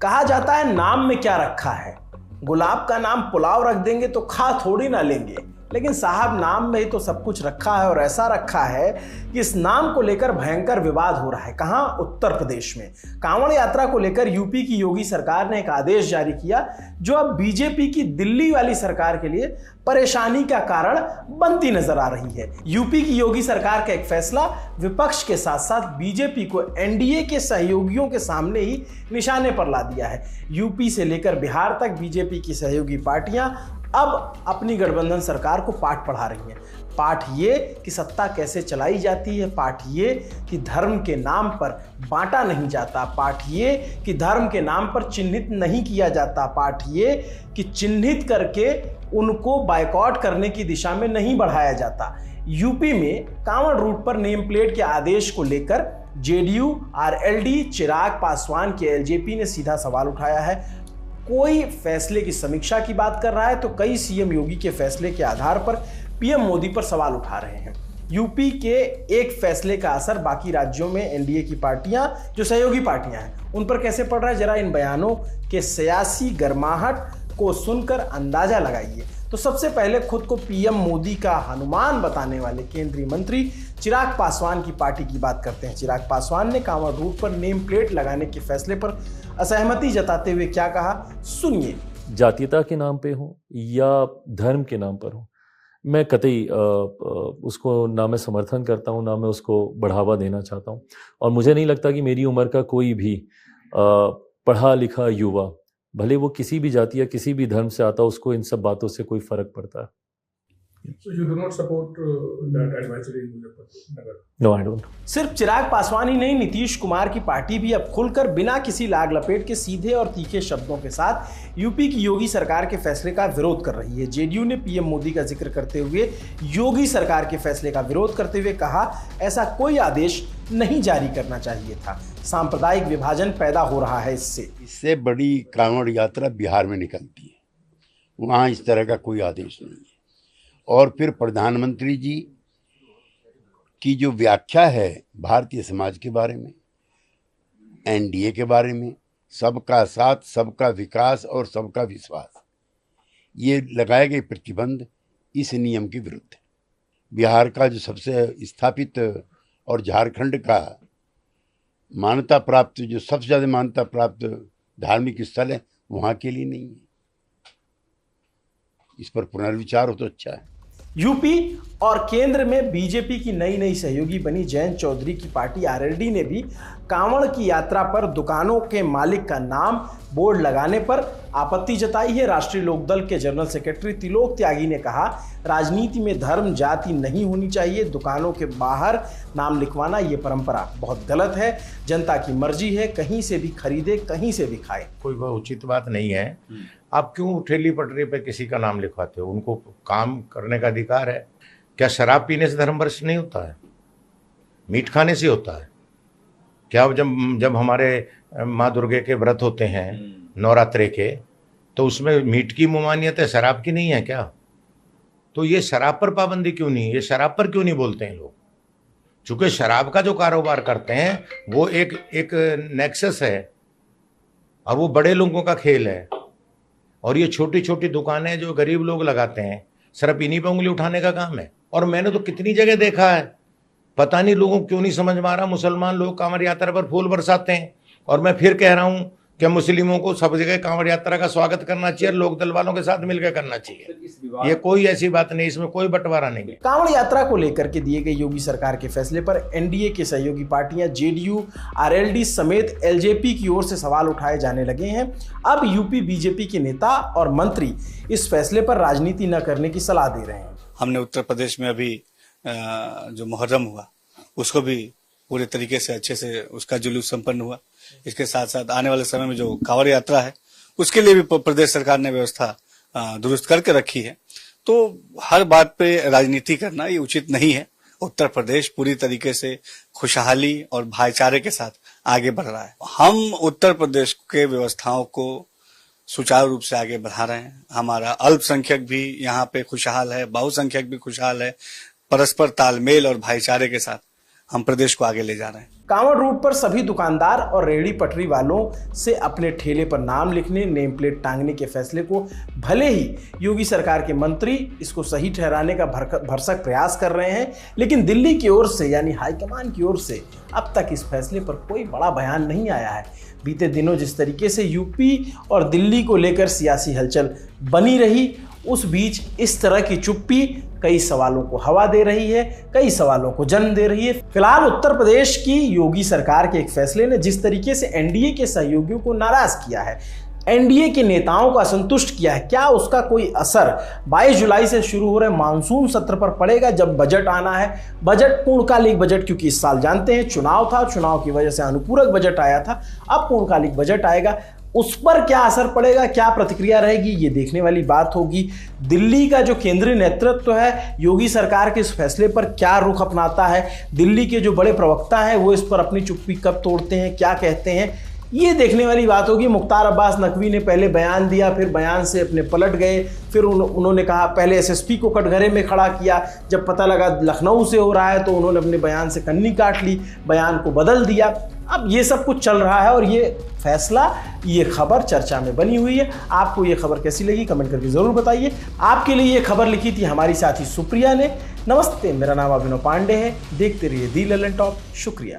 कहा जाता है नाम में क्या रखा है। गुलाब का नाम पुलाव रख देंगे तो खा थोड़ी ना लेंगे, लेकिन साहब नाम में ही तो सब कुछ रखा है और ऐसा रखा है कि इस नाम को लेकर भयंकर विवाद हो रहा है। कहां? उत्तर प्रदेश में। कांवड़ यात्रा को लेकर यूपी की योगी सरकार ने एक आदेश जारी किया जो अब बीजेपी की दिल्ली वाली सरकार के लिए परेशानी का कारण बनती नजर आ रही है। यूपी की योगी सरकार का एक फैसला विपक्ष के साथ साथ बीजेपी को एनडीए के सहयोगियों के सामने ही निशाने पर ला दिया है। यूपी से लेकर बिहार तक बीजेपी की सहयोगी पार्टियां अब अपनी गठबंधन सरकार को पाठ पढ़ा रही हैं। पाठ ये कि सत्ता कैसे चलाई जाती है, पाठ ये कि धर्म के नाम पर बांटा नहीं जाता, पाठ ये कि धर्म के नाम पर चिन्हित नहीं किया जाता, पाठ ये कि चिन्हित करके उनको बायकॉट करने की दिशा में नहीं बढ़ाया जाता। यूपी में कांवड़ रूट पर नेम प्लेट के आदेश को लेकर जेडीयू, आरएलडी, चिराग पासवान के एलजेपी ने सीधा सवाल उठाया है। कोई फैसले की समीक्षा की बात कर रहा है तो कई सीएम योगी के फैसले के आधार पर पीएम मोदी पर सवाल उठा रहे हैं। यूपी के एक फैसले का असर बाकी राज्यों में एनडीए की पार्टियां जो सहयोगी पार्टियां हैं उन पर कैसे पड़ रहा है, जरा इन बयानों के सियासी गर्माहट को सुनकर अंदाजा लगाइए। तो सबसे पहले खुद को पीएम मोदी का हनुमान बताने वाले केंद्रीय मंत्री चिराग पासवान की पार्टी की बात करते हैं। चिराग पासवान ने कांवड़ रूट पर नेम प्लेट लगाने के फैसले पर असहमति जताते हुए क्या कहा, सुनिए। जातीयता के नाम पे हो या धर्म के नाम पर हो, मैं कतई उसको ना मैं समर्थन करता हूँ ना मैं उसको बढ़ावा देना चाहता हूँ। और मुझे नहीं लगता कि मेरी उम्र का कोई भी पढ़ा लिखा युवा, भले वो किसी भी जाति या किसी भी धर्म से आता, उसको इन सब बातों से कोई फर्क पड़ता है। So you do not support that advisory in Muzaffarpur? No, I don't. सिर्फ चिराग पासवान ही नहीं, नीतीश कुमार की पार्टी भी अब खुलकर बिना किसी लाग लपेट के सीधे और तीखे शब्दों के साथ यूपी की योगी सरकार के फैसले का विरोध कर रही है। जेडीयू ने पीएम मोदी का जिक्र करते हुए योगी सरकार के फैसले का विरोध करते हुए कहा, ऐसा कोई आदेश नहीं जारी करना चाहिए था, सांप्रदायिक विभाजन पैदा हो रहा है इससे बड़ी कांवड़ यात्रा बिहार में निकलती है, वहाँ इस तरह का कोई आदेश नहीं है। और फिर प्रधानमंत्री जी की जो व्याख्या है भारतीय समाज के बारे में, एनडीए के बारे में, सबका साथ, सबका विकास और सबका विश्वास, ये लगाए गए प्रतिबंध इस नियम के विरुद्ध है। बिहार का जो सबसे स्थापित और झारखंड का मान्यता प्राप्त, जो सबसे ज़्यादा मान्यता प्राप्त धार्मिक स्थल है, वहाँ के लिए नहीं है। इस पर पुनर्विचार हो तो अच्छा है। यूपी और केंद्र में बीजेपी की नई नई सहयोगी बनी जयंत चौधरी की पार्टी आरएलडी ने भी कांवड़ की यात्रा पर दुकानों के मालिक का नाम बोर्ड लगाने पर आपत्ति जताई है। राष्ट्रीय लोकदल के जनरल सेक्रेटरी त्रिलोक त्यागी ने कहा, राजनीति में धर्म जाति नहीं होनी चाहिए, दुकानों के बाहर नाम लिखवाना ये परंपरा बहुत गलत है, जनता की मर्जी है, कहीं से भी खरीदे कहीं से भी खाए। कोई उचित बात नहीं है। आप क्यों ठेली पटरी पे किसी का नाम लिखवाते हो? उनको काम करने का अधिकार है। क्या शराब पीने से धर्म भ्रष्ट नहीं होता है? मीट खाने से होता है क्या? जब हमारे माँ दुर्गे के व्रत होते हैं नवरात्रे के, तो उसमें मीट की ममानियत है, शराब की नहीं है क्या? तो ये शराब पर पाबंदी क्यों नहीं? ये शराब पर क्यों नहीं बोलते हैं लोग? चूंकि शराब का जो कारोबार करते हैं वो एक नेक्सस है और वो बड़े लोगों का खेल है। और ये छोटी छोटी दुकानें जो गरीब लोग लगाते हैं, सिर्फ इन्हीं पर उंगली उठाने का काम है। और मैंने तो कितनी जगह देखा है, पता नहीं लोगों को क्यों नहीं समझ में आ रहा, मुसलमान लोग कांवड़ यात्रा पर फूल बरसाते हैं। और मैं फिर कह रहा हूं कि मुस्लिमों को सब जगह कांवड़ यात्रा का स्वागत करना चाहिए, लोक दल वालों के साथ मिलकर करना चाहिए। ये कोई ऐसी बात नहीं, इसमें कोई बंटवारा नहीं है। कांवड़ यात्रा को लेकर के दिए गए योगी सरकार के फैसले पर एनडीए के सहयोगी पार्टियां जेडीयू, आरएलडी समेत एलजेपी की ओर से सवाल उठाए जाने लगे हैं। अब यूपी बीजेपी के नेता और मंत्री इस फैसले पर राजनीति न करने की सलाह दे रहे हैं। हमने उत्तर प्रदेश में अभी जो मुहर्रम हुआ उसको भी पूरे तरीके से अच्छे से उसका जुलूस संपन्न हुआ। इसके साथ साथ आने वाले समय में जो कांवड़ यात्रा है उसके लिए भी प्रदेश सरकार ने व्यवस्था दुरुस्त करके रखी है। तो हर बात पे राजनीति करना ये उचित नहीं है। उत्तर प्रदेश पूरी तरीके से खुशहाली और भाईचारे के साथ आगे बढ़ रहा है। हम उत्तर प्रदेश के व्यवस्थाओं को सुचारू रूप से आगे बढ़ा रहे हैं। हमारा अल्पसंख्यक भी यहाँ पे खुशहाल है, बहुसंख्यक भी खुशहाल है। परस्पर तालमेल और भाईचारे के साथ हम प्रदेश को आगे ले जा रहे हैं। कांवड़ रूट पर सभी दुकानदार और रेहड़ी पटरी वालों से अपने ठेले पर नाम लिखने, नेम प्लेट टांगने के फैसले को भले ही योगी सरकार के मंत्री इसको सही ठहराने का भरसक प्रयास कर रहे हैं, लेकिन दिल्ली की ओर से यानी हाईकमान की ओर से अब तक इस फैसले पर कोई बड़ा बयान नहीं आया है। बीते दिनों जिस तरीके से यूपी और दिल्ली को लेकर सियासी हलचल बनी रही, उस बीच इस तरह की चुप्पी कई सवालों को हवा दे रही है, कई सवालों को जन्म दे रही है। फिलहाल उत्तर प्रदेश की योगी सरकार के एक फैसले ने जिस तरीके से एनडीए के सहयोगियों को नाराज किया है, एनडीए के नेताओं को असंतुष्ट किया है, क्या उसका कोई असर 22 जुलाई से शुरू हो रहे मानसून सत्र पर पड़ेगा जब बजट आना है? बजट पूर्णकालिक बजट, क्योंकि इस साल जानते हैं चुनाव था, चुनाव की वजह से अनुपूरक बजट आया था, अब पूर्णकालिक बजट आएगा, उस पर क्या असर पड़ेगा, क्या प्रतिक्रिया रहेगी, ये देखने वाली बात होगी। दिल्ली का जो केंद्रीय नेतृत्व है योगी सरकार के इस फैसले पर क्या रुख अपनाता है, दिल्ली के जो बड़े प्रवक्ता हैं वो इस पर अपनी चुप्पी कब तोड़ते हैं, क्या कहते हैं, ये देखने वाली बात होगी। मुख्तार अब्बास नकवी ने पहले बयान दिया, फिर बयान से अपने पलट गए, फिर उन्होंने कहा, पहले एसएसपी को कटघरे में खड़ा किया, जब पता लगा लखनऊ से हो रहा है तो उन्होंने अपने बयान से कन्नी काट ली, बयान को बदल दिया। अब ये सब कुछ चल रहा है और ये फैसला, ये खबर चर्चा में बनी हुई है। आपको ये खबर कैसी लगी कमेंट करके ज़रूर बताइए। आपके लिए ये खबर लिखी थी हमारी साथी सुप्रिया ने। नमस्ते, मेरा नाम अभिनव पांडे है। देखते रहिए दी ललन टॉप। शुक्रिया।